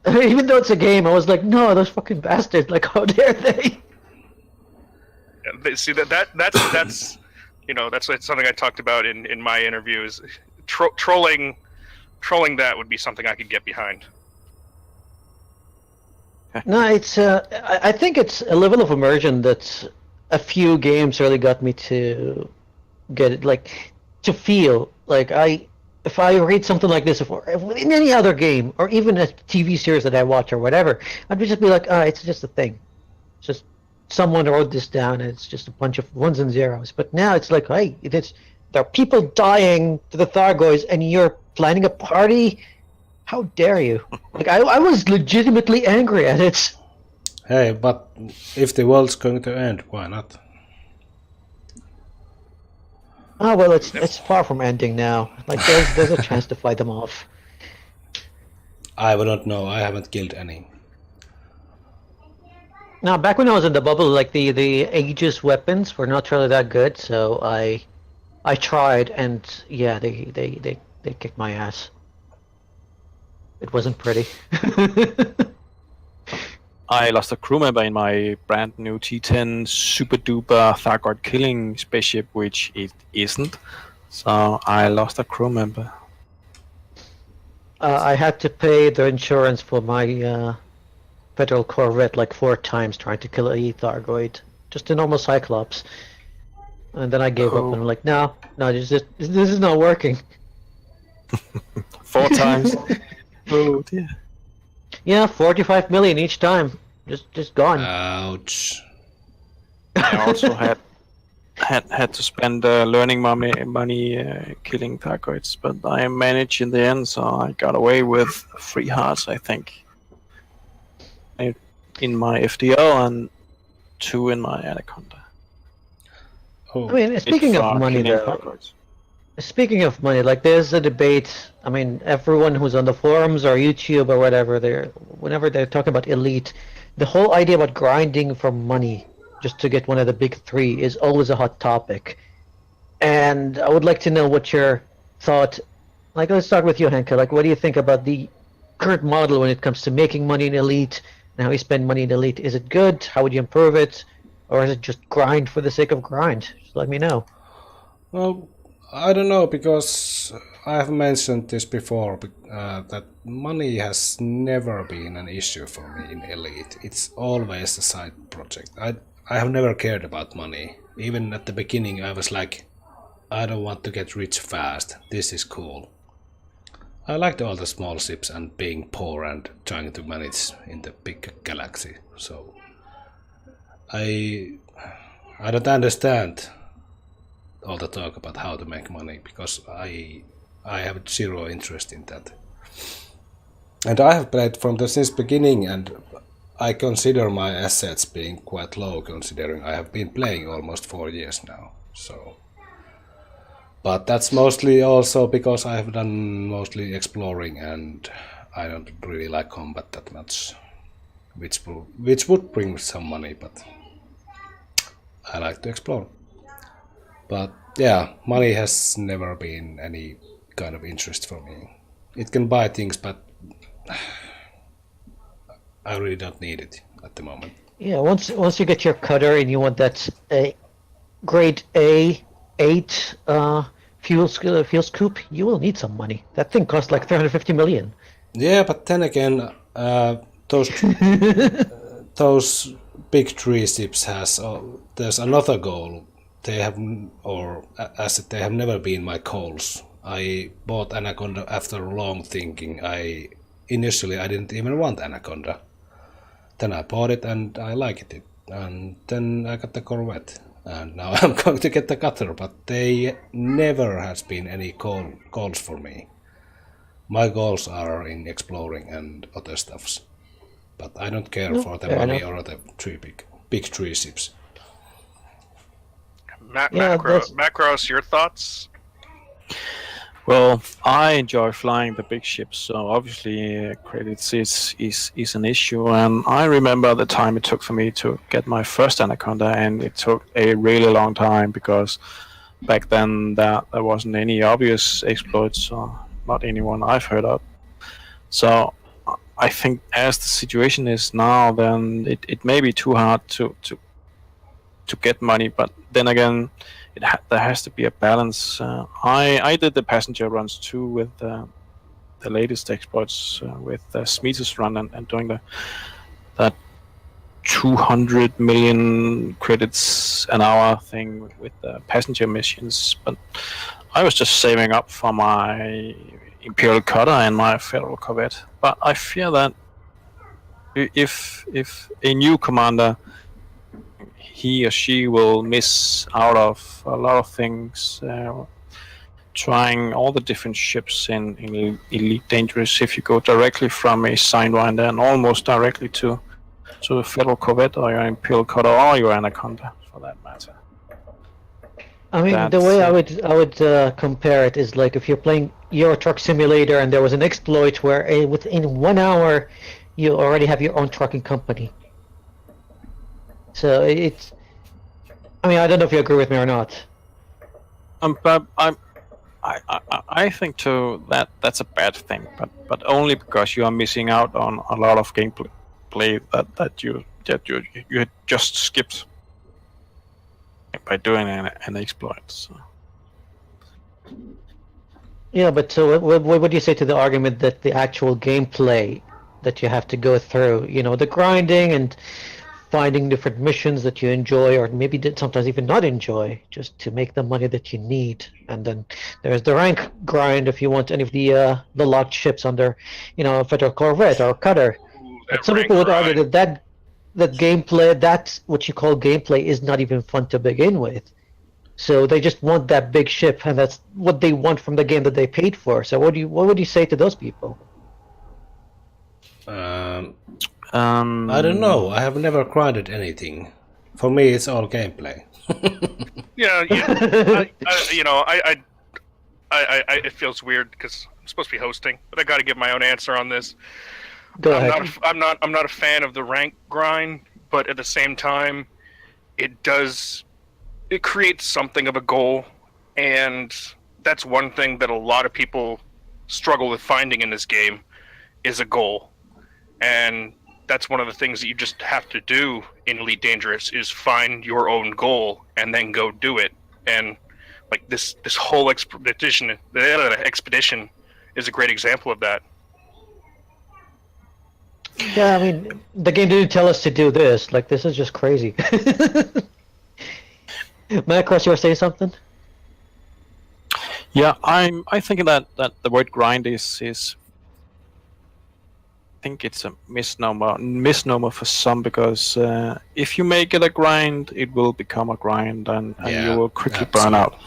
Even though it's a game, I was like, no, those fucking bastards! Like, how dare they? See that's you know that's something I talked about in my interviews. Trolling that would be something I could get behind. No, it's I think it's a level of immersion that a few games really got me to get it, like to feel like if I read something like this before in any other game or even a TV series that I watch or whatever, I'd just be like, it's just a thing. It's just someone wrote this down and it's just a bunch of ones and zeros. But now it's like, hey, there are people dying to the Thargoids and you're planning a party? How dare you? Like I was legitimately angry at it. Hey, but if the world's going to end, why not? Oh well, it's far from ending now. Like there's a chance to fight them off. I would not know. I haven't killed any. Now, back when I was in the bubble, like the Aegis weapons were not really that good, so I tried, and yeah, they kicked my ass. It wasn't pretty. I lost a crew member in my brand new T10 super duper Thargoid killing spaceship, which it isn't. So I lost a crew member. I had to pay the insurance for my Federal Corvette like 4 times trying to kill a Thargoid, just a normal Cyclops, and then I gave up and I'm like, no, this is not working. 4 times. Oh dear. Yeah, 45 million each time, just gone. Ouch. I also had to spend learning money killing Thargoids, but I managed in the end, so I got away with 3 hearts, I think. In my FDL and 2 in my Anaconda. Oh. I mean, speaking of money though, like there's a debate. I mean, everyone who's on the forums or YouTube or whatever, whenever they're talking about elite, the whole idea about grinding for money just to get one of the big 3 is always a hot topic. And I would like to know what your thought. Like, let's start with you, Henke. Like, what do you think about the current model when it comes to making money in elite and how you spend money in elite? Is it good? How would you improve it? Or is it just grind for the sake of grind? Just let me know. Well, I don't know, because I have mentioned this before, that money has never been an issue for me in Elite. It's always a side project. I have never cared about money. Even at the beginning I was like, I don't want to get rich fast. This is cool. I liked all the small ships and being poor and trying to manage in the big galaxy. So I don't understand all the talk about how to make money, because I have zero interest in that. And I have played from since beginning, and I consider my assets being quite low, considering I have been playing almost 4 years now. So, but that's mostly also because I have done mostly exploring, and I don't really like combat that much, which would bring some money, but I like to explore. But yeah, money has never been any kind of interest for me. It can buy things, but I really don't need it at the moment. Yeah, once you get your cutter and you want that grade A8 fuel scoop, you will need some money. That thing costs like 350 million. Yeah, but then again, those big 3 ships has there's another goal. They have, or as they have never been my goals. I bought Anaconda after long thinking. Initially I didn't even want Anaconda. Then I bought it and I liked it. And then I got the Corvette. And now I'm going to get the cutter, but they never has been any goals for me. My goals are in exploring and other stuffs. But I don't care for the money or the big 3 ships. Macros, your thoughts? Well, I enjoy flying the big ships, so obviously credits is an issue. And I remember the time it took for me to get my first Anaconda, and it took a really long time because back then there wasn't any obvious exploits, or not anyone I've heard of. So I think as the situation is now, then it may be too hard to get money, but then again, there has to be a balance. I did the passenger runs too with the latest exploits with Smeeta's run and doing that 200 million credits an hour thing with the passenger missions. But I was just saving up for my Imperial Cutter and my Federal Corvette. But I fear that if a new commander, he or she will miss out of a lot of things, trying all the different ships in Elite Dangerous. If you go directly from a Sidewinder and almost directly to a Federal Corvette or your Imperial Cutter or your Anaconda, for that matter. I mean, the way I would compare it is like if you're playing Euro Truck Simulator and there was an exploit where within 1 hour you already have your own trucking company. So it's. I mean, I don't know if you agree with me or not. But I think too that that's a bad thing, but only because you are missing out on a lot of gameplay that you just skipped by doing an exploit. So. Yeah, but so what would you say to the argument that the actual gameplay that you have to go through, the grinding and finding different missions that you enjoy or maybe sometimes even not enjoy just to make the money that you need, and then there's the rank grind if you want any of the locked ships under, a Federal Corvette or Cutter. But some people would argue that gameplay, that's what you call gameplay, is not even fun to begin with. So they just want that big ship, and that's what they want from the game that they paid for. So what would you say to those people? I don't know. I have never grinded anything. For me, it's all gameplay. Yeah. It feels weird because I'm supposed to be hosting, but I got to give my own answer on this. Go ahead. I'm not a fan of the rank grind, but at the same time, it creates something of a goal, and that's one thing that a lot of people struggle with finding in this game is a goal. And that's one of the things that you just have to do in Elite Dangerous is find your own goal and then go do it. And like this whole expedition is a great example of that. Yeah, I mean, the game didn't tell us to do this. Like, this is just crazy. Macross, you were saying something? Yeah, I'm thinking that the word grind is I think it's a misnomer for some, because if you make it a grind, it will become a grind, and you will quickly burn out.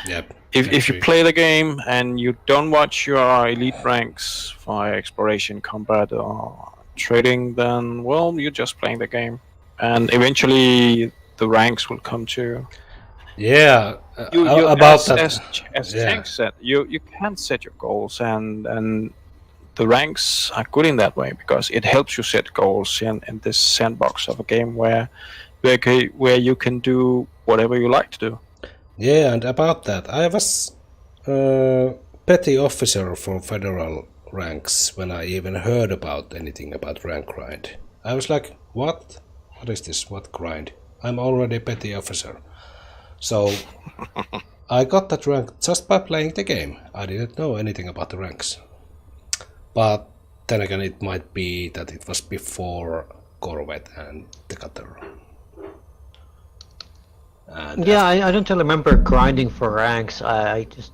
Yep. If you play the game and you don't watch your elite ranks for exploration, combat, or trading, then you're just playing the game, and eventually the ranks will come to you. Yeah, about that. As Chankk said, you can set your goals, and the ranks are good in that way because it helps you set goals in this sandbox of a game where you can do whatever you like to do. Yeah, and about that, I was petty officer for federal ranks when I even heard about anything about rank grind. I was like, what? What is this? What grind? I'm already petty officer. So I got that rank just by playing the game. I didn't know anything about the ranks. But then again, it might be that it was before Corvette and the Cutter. Yeah, I don't really remember grinding for ranks. I just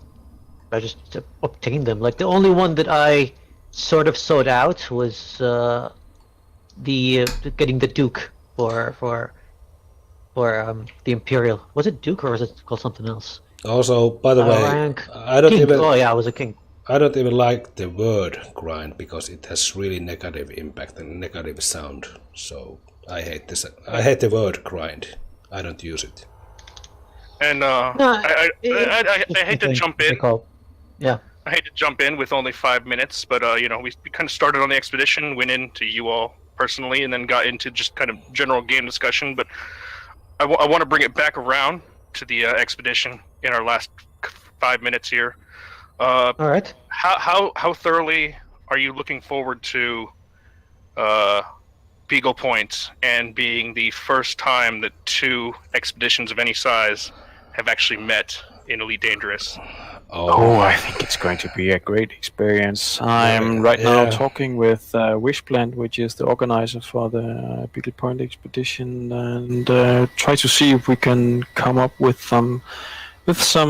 obtained them. Like, the only one that I sort of sought out was the getting the Duke for the Imperial. Was it Duke or was it called something else? Also, by the way, rank. I don't King. even. Oh yeah, I was a king. I don't even like the word grind because it has really negative impact and negative sound. So I hate this. I hate the word grind. I don't use it. And I hate to jump in. Yeah. I hate to jump in with only 5 minutes, but we kind of started on the expedition, went into you all personally, and then got into just kind of general game discussion. But I want to bring it back around to the expedition in our last 5 minutes here. All right. How thoroughly are you looking forward to Beagle Point and being the first time that two expeditions of any size have actually met in Elite Dangerous? Oh, I think it's going to be a great experience. I'm right now talking with Wishblend, which is the organizer for the Beagle Point expedition, and try to see if we can come up with some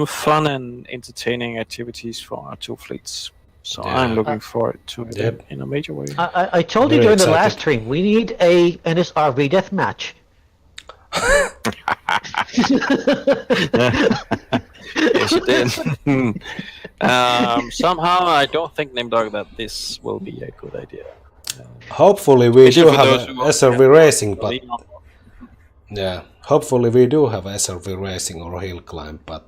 fun and entertaining activities for our two fleets. So I'm looking forward to it in a major way. I told you during the last stream, we need a NSRV death match. Yes, you did. Somehow I don't think, Nimdok, that this will be a good idea. Hopefully we do have SRV racing, but hopefully we do have SRV racing or hill climb, but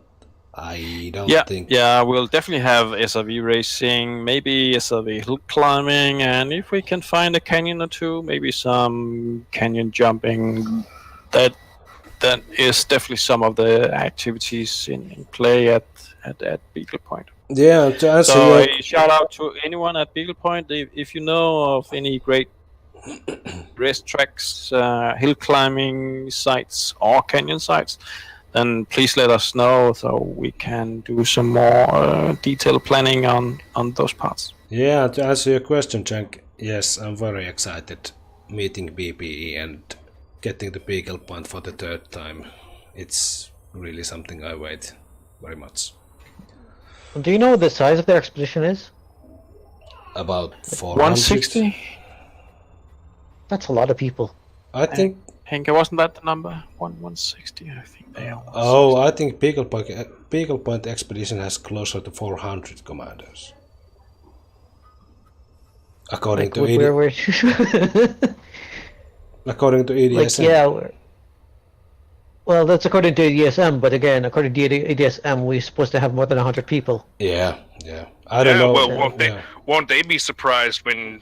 I don't think. Yeah, we'll definitely have SRV racing, maybe SRV hill climbing, and if we can find a canyon or two, maybe some canyon jumping. That is definitely some of the activities in play at Beagle Point. Yeah, to answer So your a shout out to anyone at Beagle Point. If you know of any great race tracks, hill climbing sites, or canyon sites, then please let us know so we can do some more detailed planning on those parts. Yeah, to answer your question, Chankk, yes, I'm very excited meeting BPE and getting the Beagle Point for the third time. It's really something I wait very much. Do you know what the size of their expedition is? About 400. 160? That's a lot of people. I think. Henke, wasn't that the number? 160, I think they are. Oh, I think Beagle Point expedition has closer to 400 commanders. According to according to EDSM. Well, that's according to EDSM, but again, according to EDSM, we're supposed to have more than 100 people. Yeah. I don't know. Well, won't they be surprised when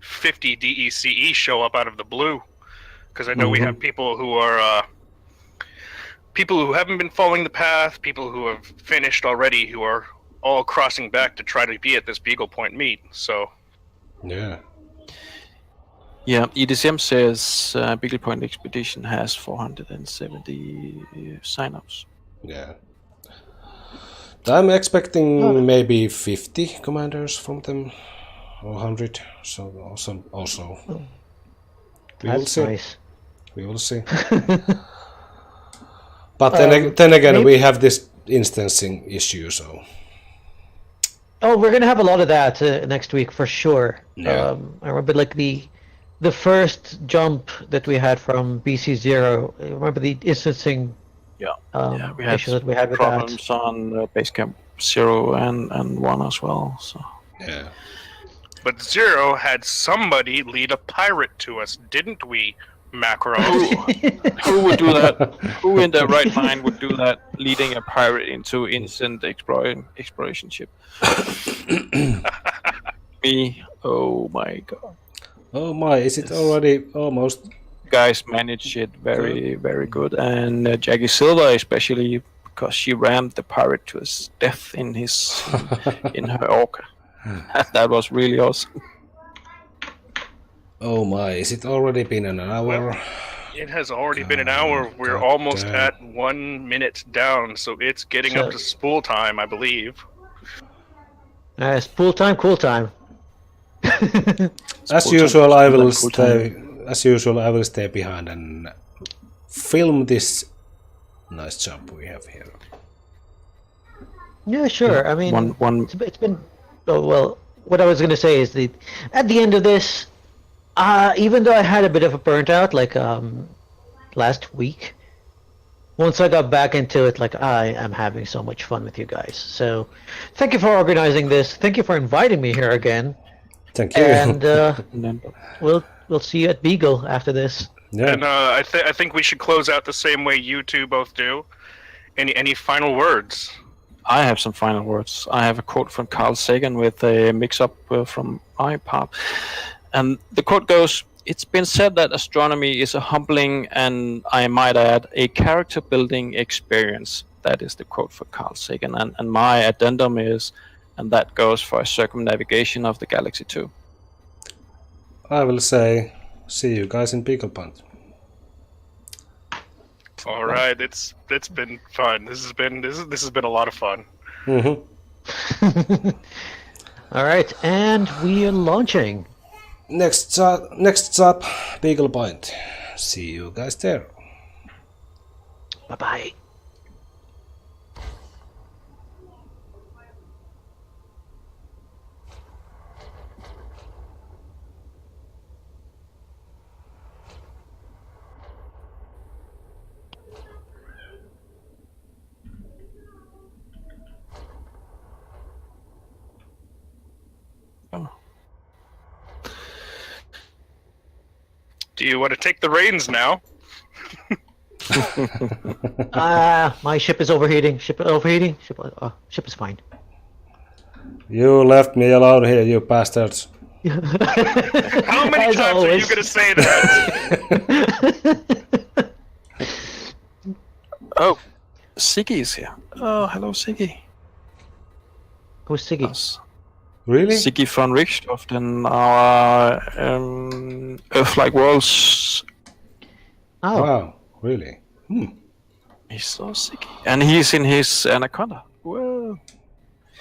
50 DECE show up out of the blue? Because I know we have people who are people who haven't been following the path, people who have finished already, who are all crossing back to try to be at this Beagle Point meet. So. Yeah, EDSM says Beagle Point Expedition has 470 signups. Yeah. I'm expecting maybe 50 commanders from them, or 100. So also. We will see. Nice. We will see. But then again, we have this instancing issue, so. Oh, we're gonna have a lot of that next week for sure. Yeah. I remember like the first jump that we had from BC0. I remember the instancing. We had issues that we had with problems on Basecamp 0 and 1 as well. So. Yeah. But 0 had somebody lead a pirate to us, didn't we, Macro? Who would do that? Who in their right mind would do that, leading a pirate into instant exploration ship? Me? Oh my god. Oh my, is it already almost? Guys managed it very, very good. And Jackie Silver especially, because she rammed the pirate to his death in her orca. That was really awesome. Oh my, is it already been an hour? Well, it has already been an hour. We're almost at 1 minute down, so it's getting up to spool time, I believe. Spool time, cool time. As usual, I will stay behind and film this nice jump we have here. Yeah, sure. I mean, one. It's been. Oh well. What I was going to say is at the end of this, even though I had a bit of a burnt out, like last week, once I got back into it, like I am having so much fun with you guys. So, thank you for organizing this. Thank you for inviting me here again. Thank you. And we'll see you at Beagle after this. Yeah. And I think we should close out the same way you two both do. Any final words? I have some final words. I have a quote from Carl Sagan with a mix-up from my part. And the quote goes, "It's been said that astronomy is a humbling and, I might add, a character-building experience." That is the quote for Carl Sagan. And my addendum is, and that goes for a circumnavigation of the galaxy too. I will say, see you guys in Beagle Point. All right, it's been fun. This has been a lot of fun. All right, and we are launching. Next stop, Beagle Point. See you guys there. Bye bye. Do you want to take the reins now? My ship is overheating. Ship overheating. Ship is fine. You left me alone here, you bastards. How many As times are you always. going to say that? Oh, Siggy is here. Oh, hello, Siggy. Who's Siggy? Us. Really? Siggy von Richthofen in our Earth-like worlds. Oh, Wow, really? He's so Siggy. And he's in his Anaconda. Whoa.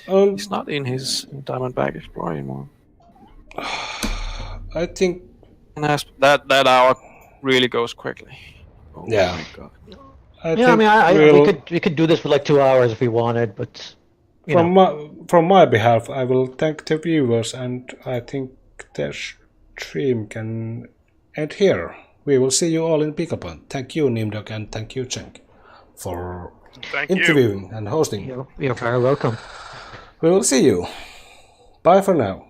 He's not in his Diamondback Explorer anymore. I think... And that hour really goes quickly. Oh Yeah. my god. yeah. I mean, we could do this for like 2 hours if we wanted, but you know. From my behalf, I will thank the viewers, and I think the stream can end here. We will see you all in Pickup. Thank you, Nimdok, and thank you, Chankk, for Thank you. interviewing and hosting. You're very welcome. We will see you. Bye for now.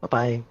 Bye bye.